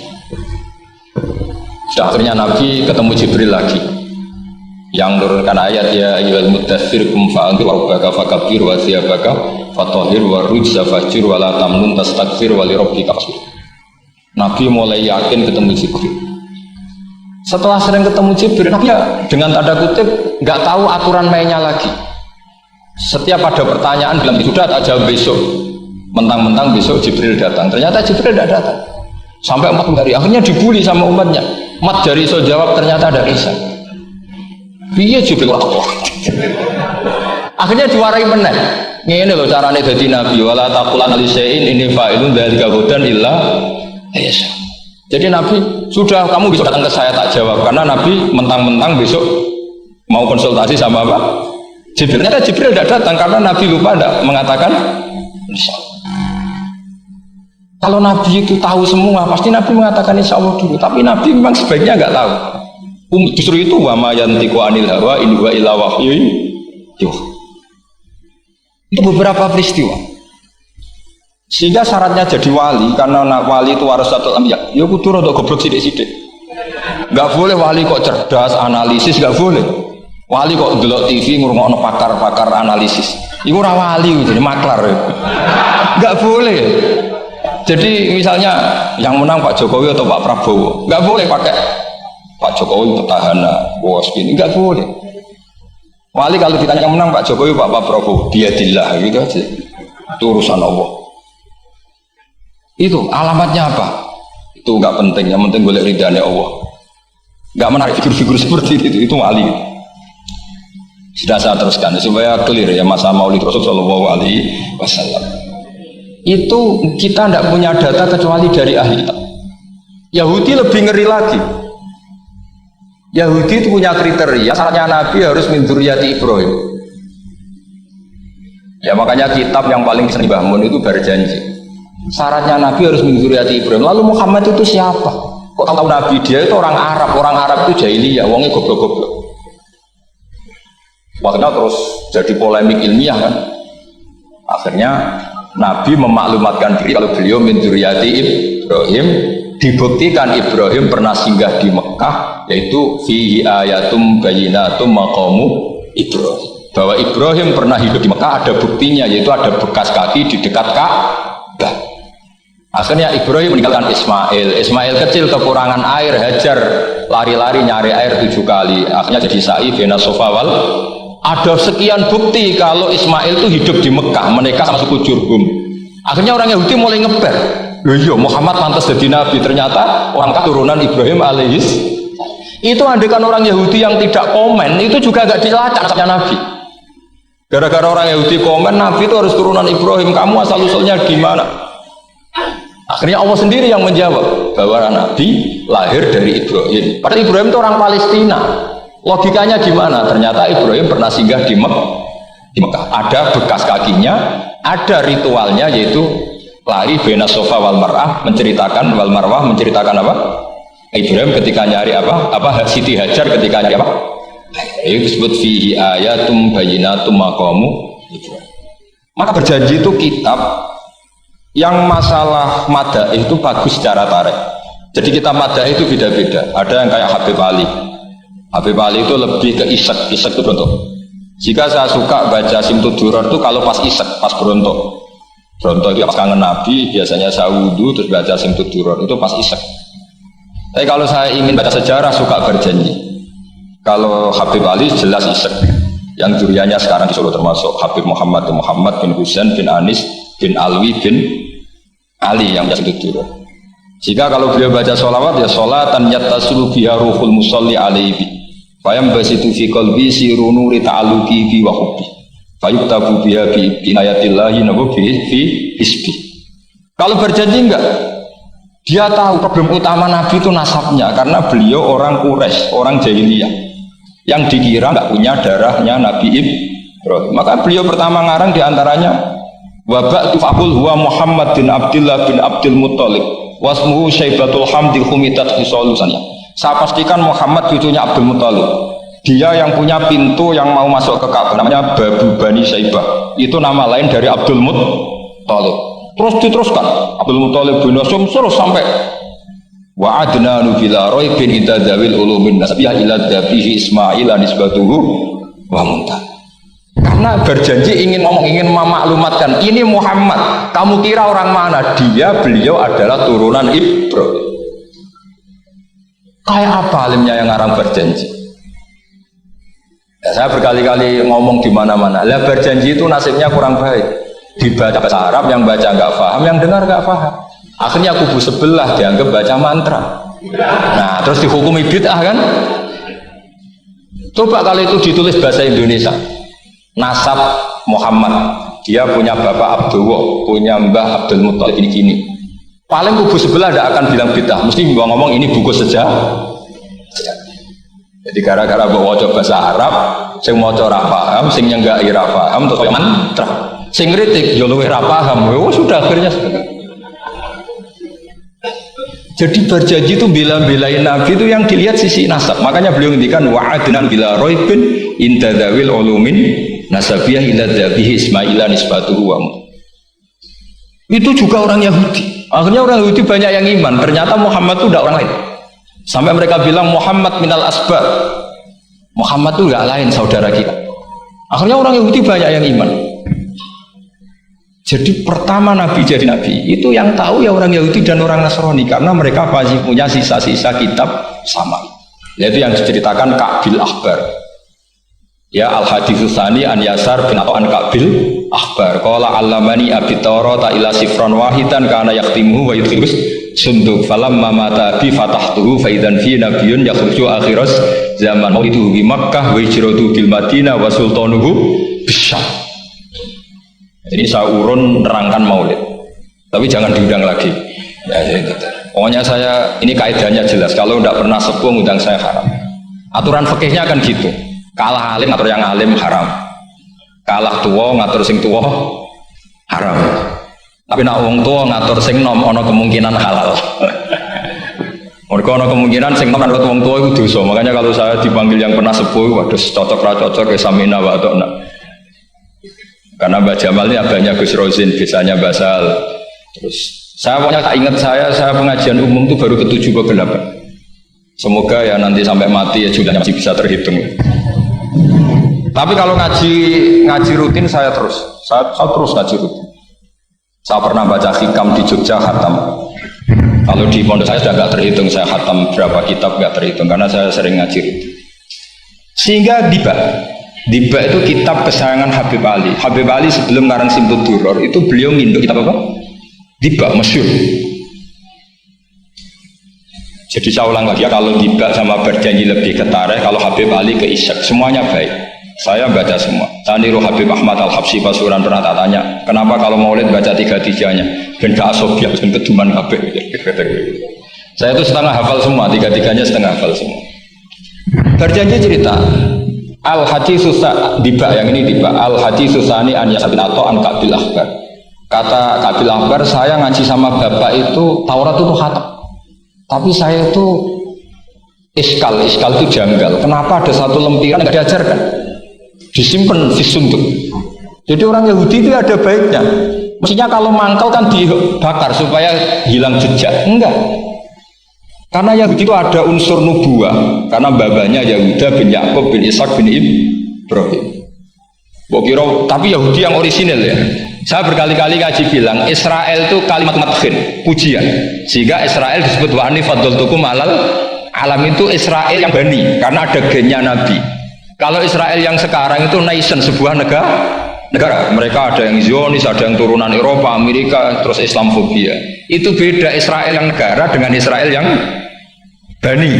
Sudah akhirnya Nabi ketemu Jibril lagi yang menurunkan ayat ya ayyuhal muddatsir qum fa'anzir wa rabbaka fakabbir wa thiyabaka fatahhir wa rujza fahjur wa la tamnun tastakbir wa li rabbika fasbir. Nabi mulai yakin ketemu Jibril. Setelah sering ketemu Jibril, Nabi ya dengan tanda kutip nggak tahu aturan mainnya lagi. Setiap ada pertanyaan bilang sudah tak jawab besok. Mentang-mentang besok Jibril datang. Ternyata Jibril tidak datang. Sampai 4 hari. Akhirnya dibully sama umatnya. Mat jari so jawab ternyata ada Isa. Piye Jibril Allah. Akhirnya diwarai meneh. Ngene lho carane dadi nabi, wala taqulan li syai'in inni fa'ilun dzalika hudan illa ayasa. Jadi Nabi sudah kamu bisa datang ke saya tak jawab karena Nabi mentang-mentang besok mau konsultasi sama apa? Jibril. Ternyata Jibril tidak datang karena Nabi lupa tidak mengatakan insya Allah. Kalau Nabi itu tahu semua pasti Nabi mengatakan insya Allah dulu. Tapi Nabi memang sebaiknya nggak tahu. Justru itu wa ma yantiqu anil hawa in huwa illa wahyun yuha. Itu beberapa peristiwa. Sehingga syaratnya jadi wali, karena wali itu warasatul anbiya, ya kudu rada goblok sithik-sithik. Enggak boleh wali kok cerdas, analisis enggak boleh. Wali kok delok TV ngrungokno pakar-pakar analisis. Iku ora wali, jadi maklar. Enggak boleh. Jadi misalnya yang menang Pak Jokowi atau Pak Prabowo, nggak boleh pakai Pak Jokowi petahana, bos gini, nggak boleh. Wali kalau ditanya yang menang Pak Jokowi, Pak Prabowo, biadillah gitu aja. Itu urusan Allah. Itu alamatnya apa? Itu nggak penting, yang penting boleh ridhanya Allah. Nggak menarik figur-figur seperti itu wali. Sudah saya teruskan supaya clear ya masa Maulid Rasul Shallallahu Alaihi Wasallam. Itu kita tidak punya data kecuali dari ahli kitab. Yahudi lebih ngeri lagi. Yahudi itu punya kriteria, syaratnya Nabi harus min dzurriyyati Ibrahim. Ya makanya kitab yang paling sering dibangun itu berjanji. Syaratnya Nabi harus min dzurriyyati Ibrahim. Lalu Muhammad itu siapa? Kok tahu Nabi dia itu orang Arab itu jahiliyah, wongnya goblok-goblok. Makanya terus jadi polemik ilmiah kan. Akhirnya Nabi memaklumatkan diri kalau beliau min dzurriyyati Ibrahim, dibuktikan Ibrahim pernah singgah di Mekah, yaitu fihi ayatum bayyinatum maqamu Ibrahim. Bahwa Ibrahim pernah hidup di Mekah ada buktinya, yaitu ada bekas kaki di dekat Ka'bah. Akhirnya Ibrahim meninggalkan Ismail. Ismail kecil kekurangan air, Hajar lari-lari nyari air 7 kali. Akhirnya jadi sa'i bena Safa wal. Ada sekian bukti kalau Ismail itu hidup di Mekah, menikah sama suku Jurhum. Akhirnya orang Yahudi mulai ngeper. Loh iya, Muhammad pantas jadi nabi, ternyata orang keturunan Ibrahim alaihis. Itu andekan orang Yahudi yang tidak komen, itu juga agak dilacak sama Nabi. Gara-gara orang Yahudi komen, Nabi itu harus turunan Ibrahim, kamu asal-usulnya gimana? Akhirnya Allah sendiri yang menjawab bahwa Nabi lahir dari Ibrahim. Padahal Ibrahim itu orang Palestina. Logikanya gimana? Ternyata Ibrahim pernah singgah di Mekah. Ada bekas kakinya, ada ritualnya yaitu lari bena Safa wal Marwah, menceritakan wal Marwah menceritakan apa? Ibrahim ketika nyari apa? Siti Hajar ketika nyari apa? Itu disebut fihi ayatum bayyinatum maqamu Ibrahim. Maka berjanji itu kitab yang masalah madaih itu bagus secara tarikh. Jadi kitab madaih itu beda-beda. Ada yang kayak Habib Ali. Habib Ali itu lebih ke isek itu berontok. Jika saya suka baca Simtud Duror itu kalau pas isek, pas berontok itu pas kangen Nabi, biasanya saya wudhu terus baca Simtud Duror itu pas isek. Tapi kalau saya ingin baca sejarah suka berjanji. Kalau Habib Ali jelas isek. Yang duriannya sekarang di Solo termasuk Habib Muhammad bin Husain bin Anis bin Alwi bin Ali yang baca Simtud Duror. Jika kalau beliau baca sholawat ya sholatan yattasulu biha ruhul musalli alaihi. Fayam basitu fi qalbi siru nuri ta'alluqi fi wa hubbi. Fayuktabu biha bi inayatillahi nabu fi hisbi. Kalau berjanji enggak, dia tahu problem utama Nabi itu nasabnya, karena beliau orang Quraisy, orang jahiliyah yang dikira enggak punya darahnya Nabi Ibrahim. Maka beliau pertama ngarang diantaranya wa ba'du faqul huwa Muhammad bin Abdullah bin Abdul Muttalib wasmuhu Syaibatul Hamdi Humidat Hisolusannya. Saya pastikan Muhammad cucunya Abdul Muttalib. Dia yang punya pintu yang mau masuk ke Ka'bah, namanya Babu Bani Syaibah. Itu nama lain dari Abdul Muttalib. Terus diteruskan Abdul Muttalib bin Hasyim terus sampai wa adnanu bila raibin idza dawil ulumin nasbiyah ila dabihi Ismail nisbatuhu wa muntah. Karena berjanji ingin memaklumatkan ini Muhammad. Kamu kira orang mana? Beliau adalah turunan Ibrahim. Kayak apa alimnya yang ngarang berjanji? Ya, saya berkali-kali ngomong di mana-mana. Lah berjanji itu nasibnya kurang baik. Dibaca bahasa Arab, yang baca nggak paham, yang dengar nggak paham. Akhirnya kubu sebelah dianggap baca mantra. Nah, terus dihukumi bid'ah kan? Coba kalau itu ditulis bahasa Indonesia. Nasab Muhammad, dia punya bapak Abdullah, punya mbah Abdul Muttalib gini. Paling kubu sebelah tidak akan bilang bid'ah, mesti ngomong ini buku sejarah. Jadi gara-gara bawa coba bahasa Arab, sing maca ora paham, sing nyenggaki ora paham, terus mantra. Sing kritik yo luwih ora paham. Sudah akhirnya. Jadi berjanji itu bela-belain Nabi itu yang dilihat sisi nasab. Makanya beliau ngendikan wa'adnan bila raibin inda dzawil ulumin nasabiyah ila dzabihi Ismaila nisbatuhu wa. Itu juga orang Yahudi. Akhirnya orang Yahudi banyak yang iman. Ternyata Muhammad itu tidak orang lain. Sampai mereka bilang Muhammad minal asbab. Muhammad itu tidak lain saudara kita. Akhirnya orang Yahudi banyak yang iman. Jadi pertama Nabi jadi Nabi itu yang tahu ya orang Yahudi dan orang Nasrani karena mereka pasti punya sisa-sisa kitab sama. Yaitu yang diceritakan Ka'bil Akhbar. Ya al-haditsus tsani an Yasar bin atau an Ka'bil Akhbar. Qala allamani abi Taurata ila sifran wahidan kana yaktimuhu wa yudkhilus sunduk falamma mata bi fatahtuhu fa idzan fi nabiyyun yakhruju akhiras zaman maulidu bi Makkah wa hijratu bil Madinah wa sultanuhu bisyam. Jadi saya urun nerangkan maulid, tapi jangan diundang lagi. Ya, gitu. Pokoknya saya ini kaidahnya jelas. Kalau tidak pernah sepuh undang saya haram. Aturan fikihnya kan gitu. Kalah alim ngatur yang alim haram. Kalah tua ngatur sing tua haram. Tapi nak wong tua ngatur sing nom ono kemungkinan halal. Mereka ono kemungkinan sing nom ngatur wong tua itu dosa. Makanya kalau saya dipanggil yang pernah sepuh, waduh cocok ra cocok ke samina wa atona. Karena Mbak Jamal ini abahnya Gus Rozin, biasanya Basal. Terus saya pokoknya tak ingat saya pengajian umum itu baru ke-7 ke 8. Semoga ya nanti sampai mati ya jumlahnya masih bisa terhitung. Tapi kalau ngaji rutin saya terus ngaji rutin. Saya pernah baca hikam di Jogja khatam. Kalau di pondok saya sudah nggak terhitung saya khatam berapa kitab nggak terhitung karena saya sering ngaji rutin. Sehingga Diba itu kitab kesayangan Habib Ali. Habib Ali sebelum ngarang Simtud Duror itu beliau nginduk kitab apa? Diba, masyhur. Jadi saya ulang lagi ya, kalau Diba sama Berjanji lebih ke Tarikh, kalau Habib Ali ke Isyak, semuanya baik. Saya baca semua. Saya niru Habib Ahmad Al-Habsyi Pasuruan, pernah tak tanya, kenapa kalau maulid baca 3-3-nya? Ben gak asobiak, ben keduman kabeh. Saya itu setengah hafal semua, 3-3-nya setengah hafal semua. Berjanji cerita Al-Haditsus Diba, yang ini Diba. Al-Haditsus tsani an Yasar bin atau an Ka'bil Akhbar. Kata Ka'bil Akhbar, saya ngaji sama bapak itu Taurat itu khatam. Tapi saya itu iskal itu janggal. Kenapa ada satu lempiran nggak diajarkan? Disimpan di sunduk. Jadi orang Yahudi itu ada baiknya. Mestinya kalau mangkal kan dibakar supaya hilang jejak. Enggak. Karena Yahudi itu ada unsur nubuah. Karena babanya Yahuda bin Yakub bin Ishak bin Ibrahim. Tapi Yahudi yang orisinil ya. Saya berkali-kali ngaji bilang Israel itu kalimat madhin, pujian. Sehingga Israel disebut wa anni faddaltukum alal alam, itu Israel yang bani karena ada gennya Nabi. Kalau Israel yang sekarang itu nation, sebuah negara. Mereka ada yang Zionis, ada yang turunan Eropa, Amerika, terus Islamofobia. Itu beda Israel yang negara dengan Israel yang Bani.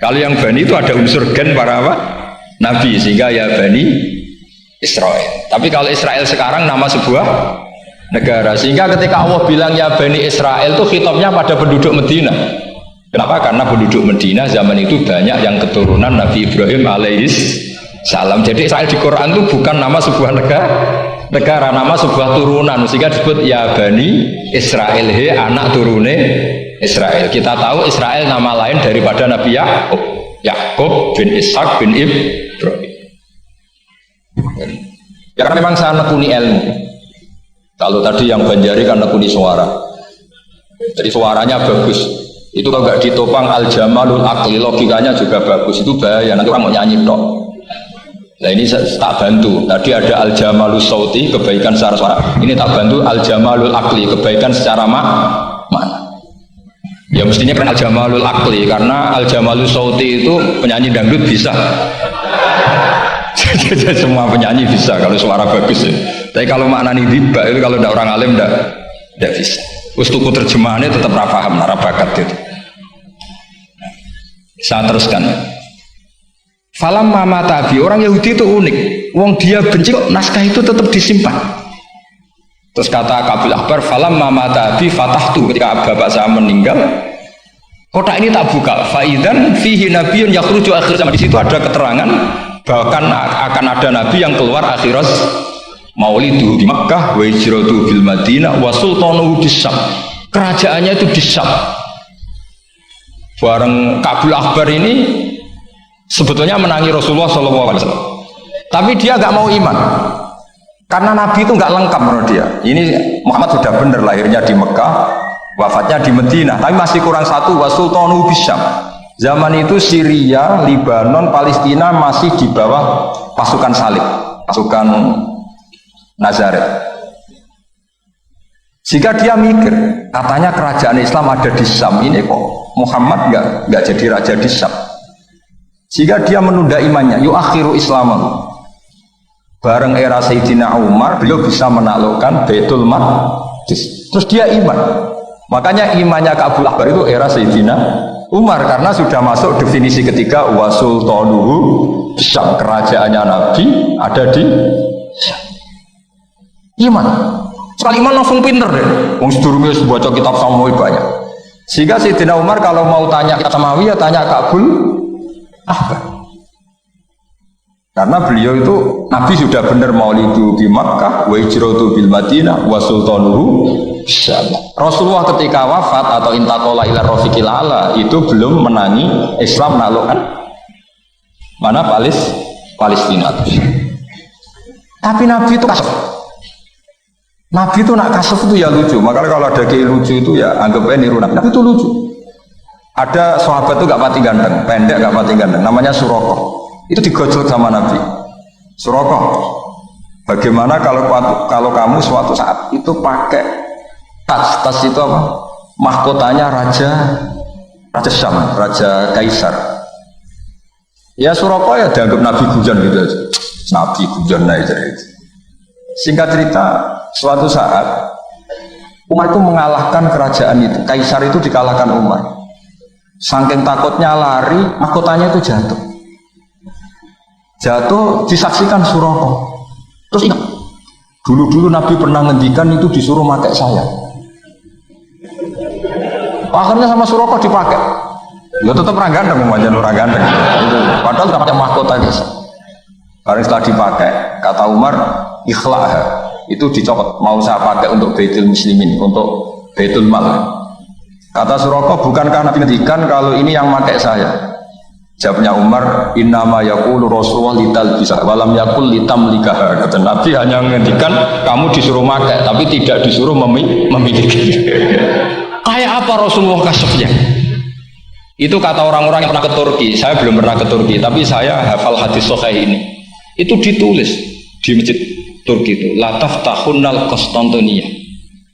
Kalau yang Bani itu ada unsur gen para apa? Nabi, sehingga ya Bani Israel. Tapi kalau Israel sekarang nama sebuah negara, sehingga ketika Allah bilang ya Bani Israel itu khitabnya pada penduduk Medina. Kenapa? Karena penduduk Medina zaman itu banyak yang keturunan Nabi Ibrahim alaihis salam. Jadi Israel di Quran itu bukan nama sebuah negara, nama sebuah turunan, sehingga disebut ya Bani Israel, he anak turune Israel. Kita tahu Israel nama lain daripada Nabi Yakub bin Ishak bin Ibrahim. Ya karena memang saya nekuni ilmu. Kalau tadi yang Banjari kan nekuni suara. Jadi suaranya bagus. Itu kalau nggak ditopang al-jamalul aqli, logikanya juga bagus. Itu bahaya, nanti orang mau nyanyi tok. Nah ini tak bantu. Tadi ada al-jamalus sauti, kebaikan secara suara. Ini tak bantu al-jamalul aqli, kebaikan secara makna. Ya mestinya kan al-jamalul aqli, karena al-jamalus sauti itu penyanyi dangdut bisa. Semua penyanyi bisa kalau suara bagus ya. Tapi kalau maknani Diba itu kalau tidak orang alim tidak bisa. Ustuku terjemahannya tetap paham, bakat itu. Saya teruskan. Falam mama tabi, orang Yahudi itu unik. Wong dia benci kok naskah itu tetap disimpan. Terus kata Ka'bil Akhbar, falam mama tabi fatahtu, ketika bapak saya meninggal, kotak ini tak buka. Faidan fihi nabiyyun yakhruju akhir zaman. Di situ ada keterangan bahkan akan ada nabi yang keluar akhirat maulidu di Makkah wa hijratu bil Madinah wa sultanuhu bisyam. Kerajaannya itu di Syam. Bareng Ka'bil Akhbar ini sebetulnya menangi Rasulullah SAW, tapi dia nggak mau iman karena Nabi itu nggak lengkap menurut dia. Ini Muhammad sudah benar lahirnya di Mekah, wafatnya di Madinah, tapi masih kurang satu, wa sultanuhu bisyam. Zaman itu Syria, Lebanon, Palestina masih di bawah pasukan salib, pasukan Nazaret. Jika dia mikir, katanya kerajaan Islam ada di Syam, ini kok Muhammad nggak jadi raja di Syam. Jika dia menunda imannya, yuakhiru Islaman. Bareng era Sayyidina Umar, beliau bisa menaklukkan Baitul Maqdis. Terus dia iman. Makanya imannya Ka'bul Ahbar itu era Sayyidina Umar, karena sudah masuk definisi ketiga wa sultanuhu Syam, kerajaannya Nabi ada di Syam. Iman. Sekali iman langsung pinter deh. Wong sedurunge baca kitab Samawi banyak. Sehingga Sayyidina Umar kalau mau tanya kitab Samawi ya tanya Ka'bul Ahbar. Karena beliau itu Nabi sudah benar maulidu di Makkah, wa hijratu bil Madinah, wa sultanuhu Syam. Rasulullah ketika wafat atau intaqala ila rafiqil ala itu belum menangi Islam menaklukkan mana Palestina. Tapi Nabi itu kasuf. Nabi itu nak kasuf itu ya lucu. Makanya kalau ada kiai lucu itu ya anggap aja niru Nabi. Nabi itu lucu. Ada sahabat itu gak pati ganteng, pendek gak pati ganteng, namanya Suraqah. Itu digojol sama Nabi. Suraqah, bagaimana kalau kamu suatu saat itu pakai tas itu apa? Mahkotanya Raja Syam, Raja Kaisar. Ya Suraqah ya dianggap Nabi Gujan gitu aja. Nabi Gujan aja itu. Singkat cerita, suatu saat Umar itu mengalahkan kerajaan itu. Kaisar itu dikalahkan Umar. Saking takutnya lari, mahkotanya itu jatuh disaksikan Suraqah. Terus ingat, dulu Nabi pernah ngendikan itu disuruh pakai saya. Akhirnya sama Suraqah dipakai. Ya tetap orang ganteng, orang ganteng. Padahal tidak pakai mahkota guys. Karena setelah dipakai, kata Umar, ikhlah itu dicopot. Mau saya pakai untuk Baitul Muslimin, untuk Baitul Mal. Kata Suraqah, bukankah Nabi ngendikan kalau ini yang pakai saya? Jawabnya Umar, innama yaqulu Rasulullah lital bisa walam yaqul litam likah. Kata Nabi hanya menghentikan kamu disuruh makai tapi tidak disuruh memiliki. Kayak apa Rasulullah kasufnya? Itu kata orang-orang yang pernah ke Turki. Saya belum pernah ke Turki, tapi saya hafal hadis sahih ini. Itu ditulis di masjid Turki itu, la taftahunnal Konstantinia.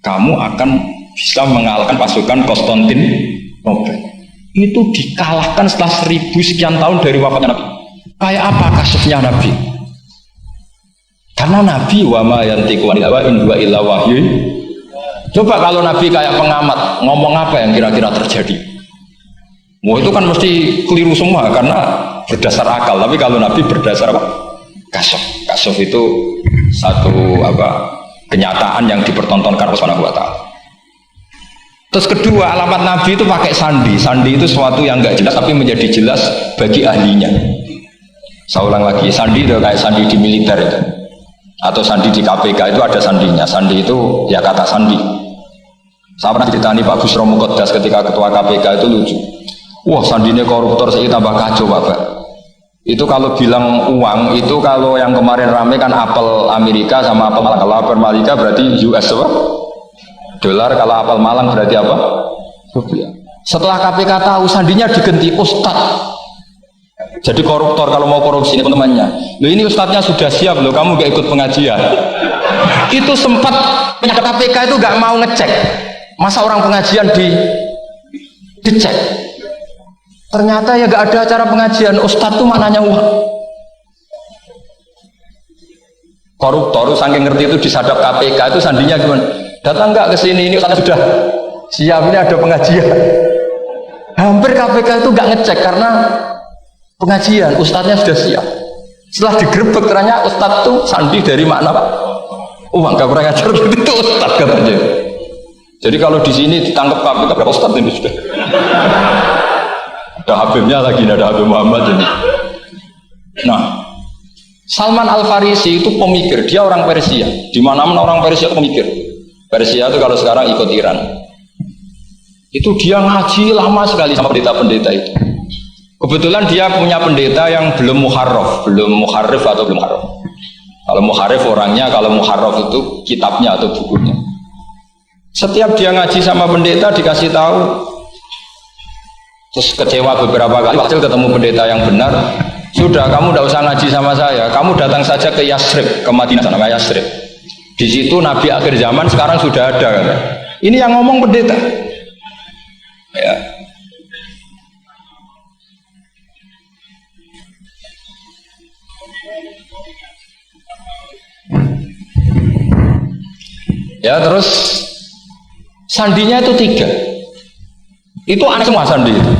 Kamu akan bisa mengalahkan pasukan Konstantinopel. Itu dikalahkan setelah 1000 sekian tahun dari wafatnya Nabi. Kayak apa kasusnya Nabi? Karena Nabi wa ma yantiqu anil hawa in huwa illa wahyu. Coba kalau Nabi kayak pengamat, ngomong apa yang kira-kira terjadi? Wah itu kan mesti keliru semua karena berdasar akal. Tapi kalau Nabi berdasar apa? Kasuf. Kasuf itu satu kenyataan yang dipertontonkan oleh Subhanahu wa Ta'ala. Terus kedua, alamat Nabi itu pakai sandi. Sandi itu sesuatu yang enggak jelas tapi menjadi jelas bagi ahlinya. Saya ulang lagi, sandi itu kayak sandi di militer itu. Atau sandi di KPK itu ada sandinya. Sandi itu ya kata sandi. Saya pernah ditanya Pak Busro Muqaddas ketika ketua KPK itu lucu. Wah sandinya koruptor saya tambah kacau Bapak. Itu kalau bilang uang itu kalau yang kemarin rame kan apel Amerika sama apel Malang. Kalau apel Malika berarti US apa? Dolar, kalau apel Malang berarti apa? Rupiah. Setelah KPK tahu sandinya diganti Ustadz. Jadi koruptor kalau mau korupsi ini teman-temannya. Loh ini Ustadznya sudah siap loh, kamu gak ikut pengajian. Itu sempat penyadap KPK itu gak mau ngecek. Masa orang pengajian dicek. Ternyata ya gak ada acara pengajian. Ustadz itu maknanya uang. Koruptor saking ngerti itu disadap KPK itu sandinya gimana? Datang nggak ke sini, ini sudah siap, ini ada pengajian. Hampir KPK itu nggak ngecek karena pengajian, ustadznya sudah siap. Setelah digerebek ternyata ustadz itu sandi dari makna Pak uang, nggak kurang ajar gitu itu ustadz katanya. Jadi kalau di sini ditangkap KPK berapa ustadz ini sudah? Ada Habibnya lagi, ada Habib Muhammad ini. Nah, Salman Al Farisi itu pemikir, dia orang Persia. Di mana-mana orang Persia pemikir. Persia itu kalau sekarang ikut Iran. Itu dia ngaji lama sekali sama pendeta-pendeta itu. Kebetulan dia punya pendeta yang belum muharraf, belum muharrif atau belum muharraf. Kalau muharrif orangnya, kalau muharraf itu kitabnya atau bukunya. Setiap dia ngaji sama pendeta dikasih tahu, terus kecewa beberapa kali, hasil ketemu pendeta yang benar. Sudah, kamu tidak usah ngaji sama saya, kamu datang saja ke Yasrib, ke Madinah, nama Yasrib. Di situ Nabi akhir zaman sekarang sudah ada kan? Ini yang ngomong pendeta. Ya. Ya terus sandinya itu 3. Itu aneh semua sandi itu.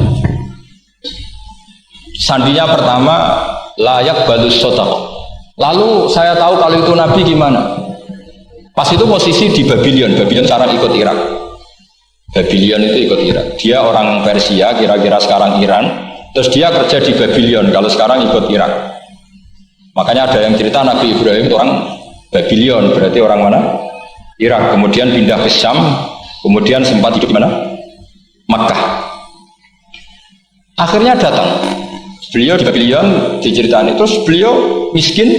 Sandinya pertama layak balus sodaqah. Lalu saya tahu kalau itu Nabi gimana? Pas itu posisi di Babylon. Babylon sekarang ikut Irak. Babylon itu ikut Irak. Dia orang Persia, kira-kira sekarang Iran. Terus dia kerja di Babylon. Kalau sekarang ikut Irak. Makanya ada yang cerita Nabi Ibrahim itu orang Babylon. Berarti orang mana? Irak. Kemudian pindah ke Syam. Kemudian sempat hidup di mana? Makkah. Akhirnya datang. Beliau di Babylon diceritain. Terus beliau miskin.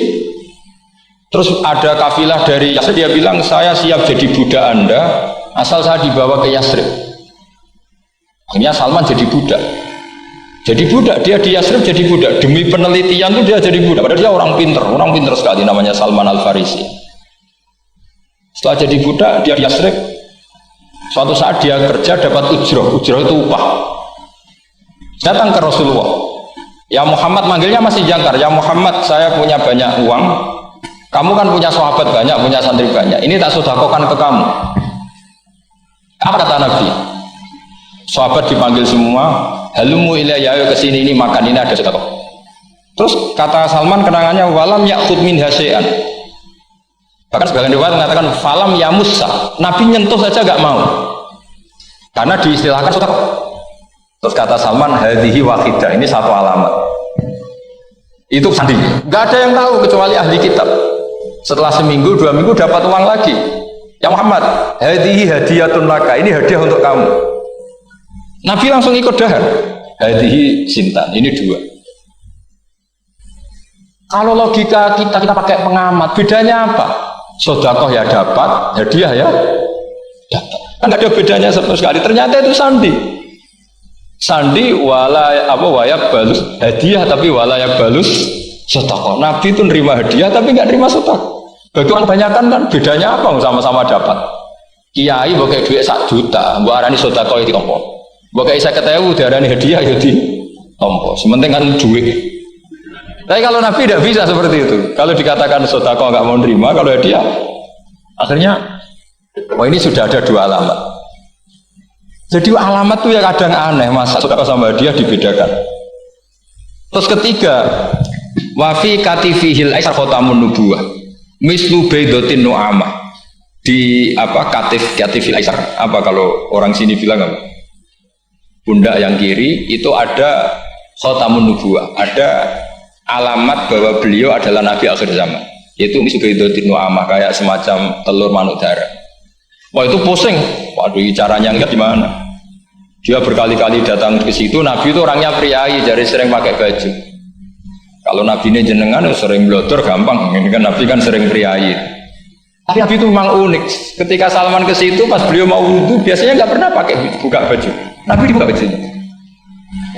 Terus ada kafilah dari Yasrib, dia bilang saya siap jadi budak Anda asal saya dibawa ke Yasrib. Akhirnya Salman jadi budak. Jadi budak, dia di Yasrib jadi budak. Demi penelitian itu dia jadi budak. Padahal dia orang pinter sekali, namanya Salman Al-Farisi. Setelah jadi budak, dia di Yasrib. Suatu saat dia kerja dapat ujroh itu upah. Datang ke Rasulullah. Ya Muhammad, manggilnya masih jangkar. Ya Muhammad, saya punya banyak uang. Kamu kan punya sahabat banyak, punya santri banyak. Ini tak sedekahkan ke kamu. Apa kata Nabi? Sahabat dipanggil semua. Halumu ilayya, kesini ini makan, ini ada sedekah. Terus kata Salman kenangannya walam ya'khud min hasya'an. Bahkan sebagian riwayat mengatakan falam yamussa. Nabi nyentuh saja gak mau. Karena diistilahkan sedekah. Terus kata Salman hadhihi wahidah, ini satu alamat. Itu sandi. Gak ada yang tahu kecuali ahli kitab. Setelah seminggu, 2 minggu dapat uang lagi. Ya Muhammad, hadhihi hadiyatun laka, ini hadiah untuk kamu. Nabi langsung ikut dahar. Hadhihi sintan, ini 2. Kalau logika kita pakai pengamat, bedanya apa? Sedekah ya dapat, hadiah ya dapat. Kan gak ada bedanya sama sekali. Ternyata itu sandi. Sandi wayak balus hadiah tapi walayak balus sedekah. Nabi itu nerima hadiah tapi nggak nerima sedekah. Bagi orang kebanyakan kan bedanya apa? Sama-sama dapat. Kiai pakai duit 1 juta, mbok arani sedekah iki tompo. Mbok kayak 50.000 diarani hadiah ya di tompo. Sementing kan duit. Tapi kalau Nabi tidak bisa seperti itu. Kalau dikatakan sedekah nggak mau nerima, kalau hadiah akhirnya ini sudah ada 2 alamat. Jadi alamat tuh ya kadang aneh, masa sedekah sama hadiah dibedakan. Terus ketiga, wafi katifihil aisar khotamun nubuwah mislu baidotin nu'amah. Di katifil aisar, apa kalau orang sini bilang apa? Pundak yang kiri itu ada khotamun nubuwah, ada alamat bahwa beliau adalah nabi akhir zaman, yaitu mislu baidotin nu'amah, kayak semacam telur manuk darah. Wah itu pusing, waduh caranya enggak gimana? Dia berkali-kali datang ke situ. Nabi itu orangnya priayi, jadi sering pakai baju. Kalau Nabi ini jenengan sering blodor gampang, ini kan Nabi kan sering priayi. Tapi Nabi itu memang unik. Ketika Salman ke situ, pas beliau mau wudhu, biasanya nggak pernah pakai buka baju. Nabi dibuka bajunya.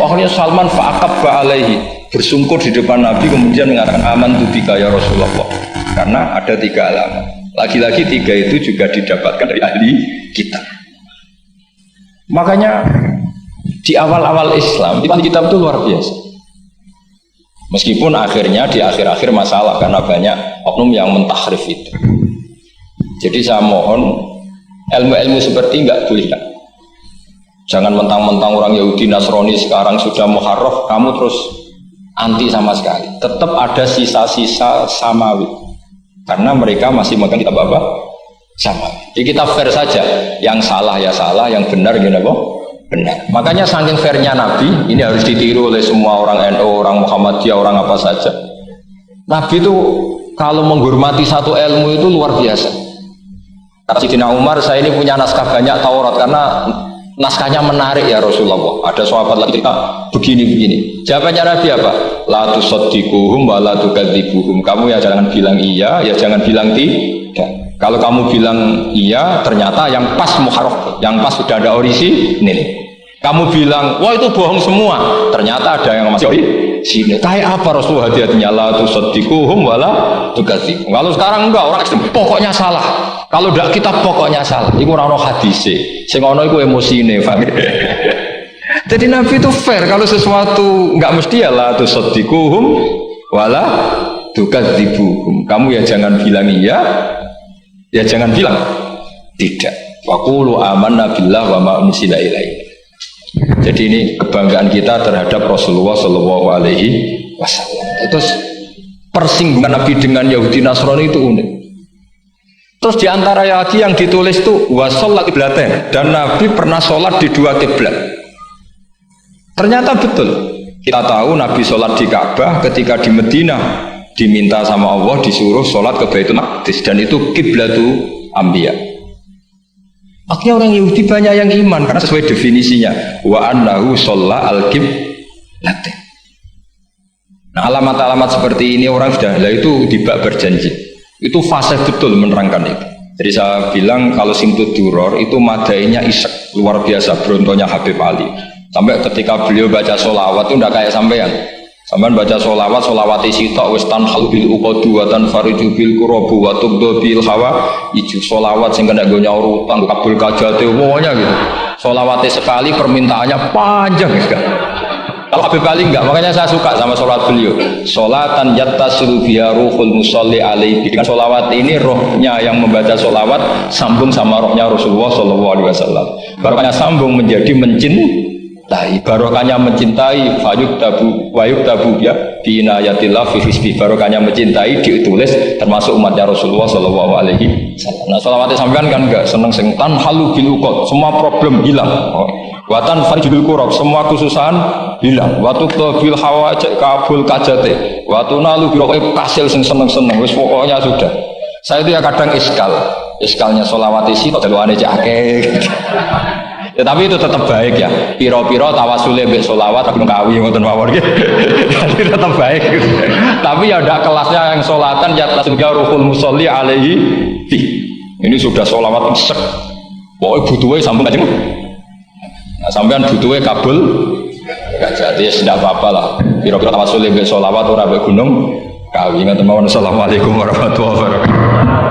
Akhirnya Salman fa'aqab ba'alaihi, bersungkur di depan Nabi, kemudian mengatakan aman tubika ya Rasulullah. Karena ada 3 alamat. Lagi-lagi 3 itu juga didapatkan dari ahli kitab. Makanya di awal-awal Islam, ahli kitab itu luar biasa. Meskipun akhirnya di akhir-akhir masalah karena banyak oknum yang mentahrif itu. Jadi saya mohon ilmu-ilmu seperti enggak boleh kan. Jangan mentang-mentang orang Yahudi Nasrani sekarang sudah muharraf, kamu terus anti sama sekali. Tetap ada sisa-sisa samawi. Karena mereka masih memegang kitab apa? Samawi. Jadi kita fair saja. Yang salah ya salah, yang benar gimana kok? Benar. Makanya saking fairnya Nabi, ini harus ditiru oleh semua orang NU, orang Muhammadiyah, orang apa saja. Nabi itu kalau menghormati satu ilmu itu luar biasa. Kata Sayyidina Umar, saya ini punya naskah banyak Taurat karena naskahnya menarik ya Rasulullah. Ada sahabat lagi kita begini-begini. Jawabannya Nabi apa? La tusaddiquhum wa la tukadzibuhum. Kamu ya jangan bilang iya, ya jangan bilang tidak. Kalau kamu bilang iya, ternyata yang pas muharraf, yang pas sudah ada orisi ini. Kamu bilang, wah itu bohong semua. Ternyata ada yang masih sini. Kayak apa Rasulullah hati-hatinya la tusaddiquhum wala tukadzib. Kalau sekarang enggak, orang ekstrem pokoknya salah. Kalau ndak kita pokoknya salah. Iku ora ono hadise. Sing ono iku emosine, paham. Jadi Nabi itu fair. Kalau sesuatu enggak mesti ya la tusaddiquhum wala tukadzibuhum. Kamu ya jangan bilang iya, ya jangan bilang tidak. Wa qulu amanna billah wa ma unzila ilaihi. Jadi ini kebanggaan kita terhadap Rasulullah Shallallahu Alaihi Wasallam. Terus persinggungan Nabi dengan Yahudi Nasrani itu unik. Terus diantara lagi yang ditulis itu wasolat kiblaten, dan Nabi pernah sholat di dua kiblat. Ternyata betul. Kita tahu Nabi sholat di Ka'bah, ketika di Madinah diminta sama Allah disuruh sholat ke Baitul Maqdis, dan itu kiblatu Anbiya. Akhirnya orang Yahudi banyak yang iman karena sesuai definisinya wa annahu sholla al-qiblatain. Nah, alamat-alamat seperti ini orang sudah lah itu tidak berjanji. Itu fase betul menerangkan itu. Jadi saya bilang kalau simtud duror itu madainya isek luar biasa berontonya Habib Ali. Sampai ketika beliau baca sholawat itu tidak kayak sampean. Sampean baca sholawat, sholawat isi tak wis tanhal bil uqadu wa tanfariju bil qurabu wa tubdu bil hawa iju sholawat sing kena go nyaur utang kabul kajate pokoknya gitu. Sholawatnya sekali permintaannya panjang ya kan. Kalau Habib Ali enggak, makanya saya suka sama sholawat beliau. Sholatan yattasilu biha ruhul musalli alaihi. Dengan sholawat ini rohnya yang membaca sholawat sambung sama rohnya Rasulullah sallallahu alaihi wasallam. Barokahnya sambung menjadi barokahnya mencintai wayuk tabu ya binayatillah fi hisbi. Barokahnya mencintai ditulis termasuk umatnya Rasulullah sallallahu alaihi wasallam. Nah, sholawatnya sampean kan enggak seneng sing tanhalu bil uqad, semua problem hilang. Watan farjul kurab, semua kesusahan hilang. Watu bil hawajat kabul kajate. Watu nalu biro kasil sing seneng-seneng. Wis pokoknya sudah. Saya itu ya kadang iskalnya sholawat isi kok deluane cek akeh. Ya tapi itu tetap baik ya. Piro-piro tawasule mbek sholawat aku kawi ngoten mawon nggih. Tapi tetap baik. Tapi ya ndak kelasnya yang sholatan ya tasbiha ruhul musolli alaihi fi. Ini sudah sholawat sek. Pokoke butuhe sambung kanjeng. Nah, sampean butuhe kabul. Jadi tidak apa-apa lah. Piro-piro tawasule mbek sholawat ora mbek gunung kawi ngoten mawon. Assalamualaikum warahmatullahi wabarakatuh.